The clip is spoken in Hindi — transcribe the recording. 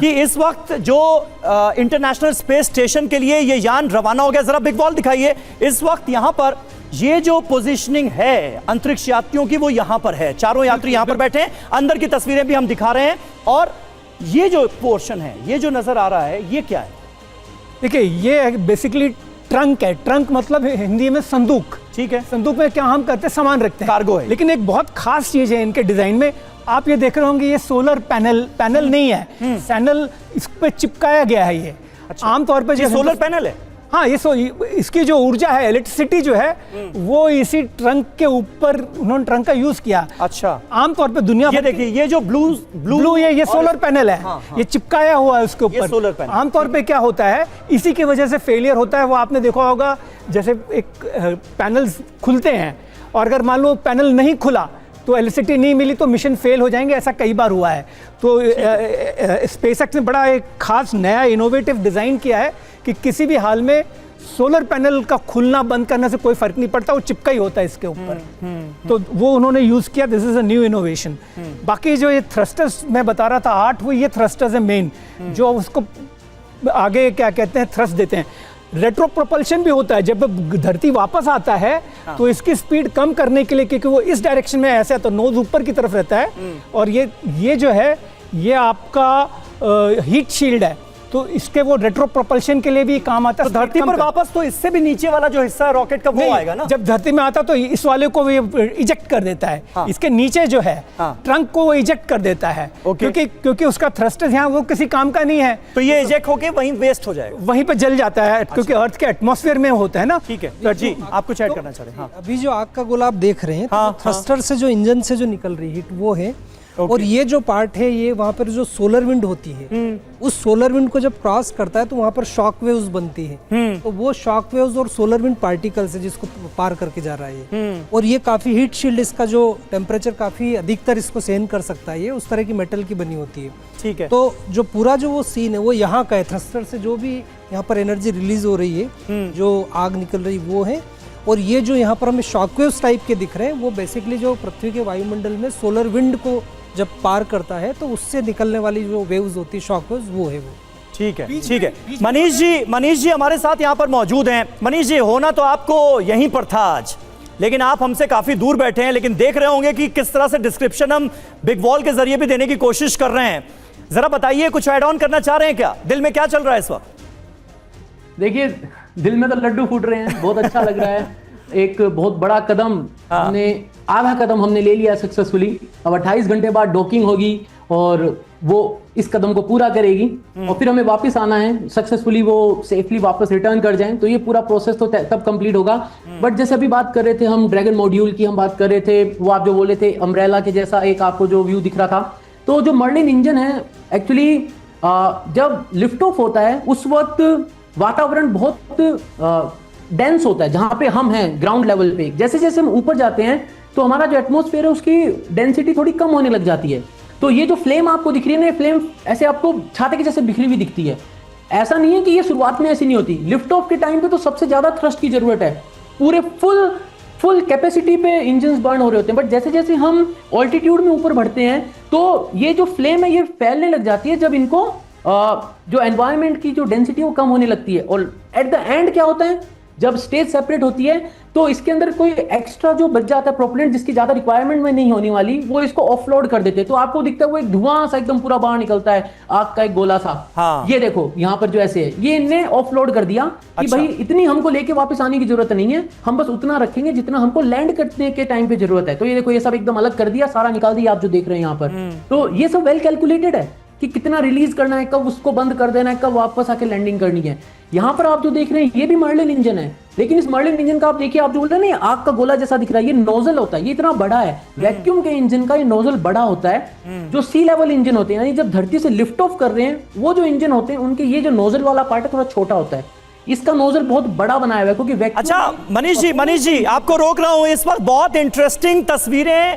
कि इस वक्त जो इंटरनेशनल स्पेस स्टेशन के लिए ये यान रवाना हो गया, जरा बिग वॉल दिखाइए। इस वक्त यहां पर ये जो पोजीशनिंग है अंतरिक्ष यात्रियों की वो यहां पर है, चारों यात्री यहां पर बैठे हैं, अंदर की तस्वीरें भी हम दिखा रहे हैं। और ये जो पोर्शन है, ये जो नजर आ रहा है, ये क्या है? देखिए, ये बेसिकली ट्रंक है। ट्रंक मतलब हिंदी में संदूक। ठीक है, संदूक में क्या हम करते हैं, सामान रखते हैं, कार्गो है। लेकिन एक बहुत खास चीज है इनके डिजाइन में, आप ये देख रहे होंगे, ये सोलर पैनल नहीं है, पैनल इस पे चिपकाया गया है ये। अच्छा, आमतौर पर ये सोलर पैनल है। हाँ, इसकी जो ऊर्जा है, इलेक्ट्रिसिटी जो है, वो इसी ट्रंक के ऊपर उन्होंने ट्रंक का यूज किया। अच्छा, आमतौर पे दुनिया ये देखिए, ये जो ब्लू ये सोलर पैनल है। हाँ, हाँ। ये चिपकाया हुआ है उसके ऊपर सोलर पैनल। आमतौर पे क्या होता है, इसी की वजह से फेलियर होता है। वो आपने देखा होगा, जैसे एक पैनल्स खुलते हैं और अगर मान लो पैनल नहीं खुला तो इलेक्ट्रिसिटी नहीं मिली तो मिशन फेल हो जाएंगे, ऐसा कई बार हुआ है। तो स्पेसएक्स ने बड़ा एक खास नया इनोवेटिव डिजाइन किया है कि किसी भी हाल में सोलर पैनल का खुलना बंद करने से कोई फर्क नहीं पड़ता, वो चिपका ही होता है इसके ऊपर। तो वो उन्होंने यूज किया, this is a new innovation. बाकी जो ये थ्रस्टर्स मैं बता रहा था, 8 वो ये थ्रस्टर्स है मेन, जो उसको आगे क्या कहते हैं, थ्रस्ट देते हैं। रेट्रो प्रोपल्शन भी होता है, जब धरती वापस आता है तो इसकी स्पीड कम करने के लिए, क्योंकि वो इस डायरेक्शन में ऐसे तो नोज ऊपर की तरफ रहता है, और ये जो है ये आपका हीट शील्ड है, तो इसके वो रेट्रो प्रोपल्शन के लिए भी काम आता है। तो धरती पर वापस तो इससे भी नीचे वाला जो हिस्सा है रॉकेट का वो आएगा ना? जब धरती में आता तो इस वाले को इजेक्ट कर देता है। हाँ। इसके नीचे जो है ट्रंक को वो इजेक्ट कर देता है, क्योंकि उसका थ्रस्टर यहाँ वो किसी काम का नहीं है, तो ये इजेक्ट होके वहीं वेस्ट हो जाएगा, वहीं पे जल जाता है। अच्छा। क्योंकि अर्थ के एटमॉस्फेयर में होता है ना। ठीक है जी, आप कुछ ऐड करना चाह रहे हैं? हाँ। अभी जो आग का गोला आप देख रहे हैं, थ्रस्टर से जो इंजन से जो निकल रही हीट वो है। और ये जो पार्ट है, ये वहाँ पर जो सोलर विंड होती है, उस सोलर विंड को जब क्रॉस करता है तो वहाँ पर शॉक वेव्स बनती है। तो वो शॉक वेव्स और सोलर विंड पार्टिकल्स है जिसको पार करके जा रहा है। और ये काफी हीट शील्ड, इसका जो टेम्परेचर काफी अधिकतर इसको सहन कर सकता है, ये उस तरह की मेटल की बनी होती है। ठीक है। तो जो पूरा जो वो सीन है वो यहाँ का है, थ्रस्टर से जो भी यहाँ पर एनर्जी रिलीज हो रही है, जो आग निकल रही वो है। और ये जो यहाँ पर हमें शॉकवेव्स टाइप के दिख रहे हैं, वो बेसिकली जो पृथ्वी के वायुमंडल में सोलर विंड को जब पार करता है तो उससे निकलने वाली जो वेव्स होती है, शॉकवेव्स, वो है वो। ठीक है, ठीक है। मनीष जी हमारे साथ यहाँ पर मौजूद हैं। मनीष जी, होना तो आपको यहीं पर था आज, लेकिन आप हमसे काफी दूर बैठे हैं, लेकिन देख रहे होंगे कि किस तरह से डिस्क्रिप्शन हम बिग वॉल के जरिए भी देने की कोशिश कर रहे हैं। जरा बताइए, कुछ ऐड ऑन करना चाह रहे हैं क्या? दिल में क्या चल रहा है इस वक्त? देखिए, दिल में तो लड्डू फूट रहे हैं, बहुत अच्छा लग रहा है। एक बहुत बड़ा कदम आधा कदम हमने ले लिया सक्सेसफुली। अब 28 घंटे बाद डॉकिंग होगी और वो इस कदम को पूरा करेगी और फिर हमें वापस आना है, सक्सेसफुली वो सेफली वापस रिटर्न कर जाएं, तो ये पूरा प्रोसेस तो तब कंप्लीट होगा। बट जैसे अभी बात कर रहे थे हम ड्रैगन मॉड्यूल की, हम बात कर रहे थे, वो आप जो बोले थे अम्ब्रेला के जैसा एक आपको जो व्यू दिख रहा था, तो जो मर्लिन इंजन है एक्चुअली जब लिफ्ट ऑफ होता है उस वक्त वातावरण बहुत डेंस होता है जहां पे हम हैं ग्राउंड लेवल पे। जैसे जैसे हम ऊपर जाते हैं तो हमारा जो एटमॉस्फेयर है उसकी डेंसिटी थोड़ी कम होने लग जाती है। तो ये जो फ्लेम आपको दिख रही है ना, फ्लेम ऐसे आपको छाते के जैसे बिखरी हुई दिखती है। ऐसा नहीं है कि ये शुरुआत में ऐसी नहीं होती, लिफ्ट ऑफ के टाइम पे तो सबसे ज्यादा थ्रस्ट की जरूरत है, पूरे फुल कैपेसिटी पे इंजन्स बर्न हो रहे होते हैं। बट जैसे जैसे हम ऑल्टीट्यूड में ऊपर बढ़ते हैं तो ये जो फ्लेम है ये फैलने लग जाती है, जब इनको जो एनवायरमेंट की जो डेंसिटी वो कम होने लगती है। और एट द एंड क्या होता है, जब स्टेज सेपरेट होती है तो इसके अंदर कोई एक्स्ट्रा जो बच जाता है प्रोपेलेंट, जिसकी ज्यादा रिक्वायरमेंट में नहीं होने वाली, वो इसको ऑफलोड कर देते हैं। तो आपको दिखता है वो एक धुआं सा एकदम पूरा बाहर निकलता है, आग का एक गोला सा। हाँ। ये देखो यहाँ पर जो ऐसे है, ये इनने ऑफलोड कर दिया कि भाई इतनी हमको लेके वापस आने की जरूरत नहीं है, हम बस उतना रखेंगे जितना हमको लैंड करने के टाइम पे जरूरत है। तो ये देखो, ये सब एकदम अलग कर दिया, सारा निकाल दिया, आप जो देख रहे हैं यहाँ पर। तो ये सब वेल कैलकुलेटेड है कि कितना रिलीज करना है, कब उसको बंद कर देना है, कब वापस आके लैंडिंग करनी है। यहाँ पर आप जो देख रहे हैं ये भी मर्लिन इंजन है, लेकिन इस मर्लिन इंजन का आप देखिए, आप जो बोल रहे हैं ना आग का गोला जैसा दिख रहा है, ये नोजल होता है, ये इतना बड़ा है। वैक्यूम के इंजन का ये नोजल बड़ा होता है। जो सी लेवल इंजन होते हैं, यानी जब धरती से लिफ्ट ऑफ कर रहे हैं, वो जो इंजन होते हैं उनके ये जो नोजल वाला पार्ट है थोड़ा छोटा होता है, इसका नोजल बहुत बड़ा बनाया हुआ है क्योंकि वैक्यूम। अच्छा मनीष जी आपको रोक रहा हूं, इस वक्त बहुत इंटरेस्टिंग तस्वीरें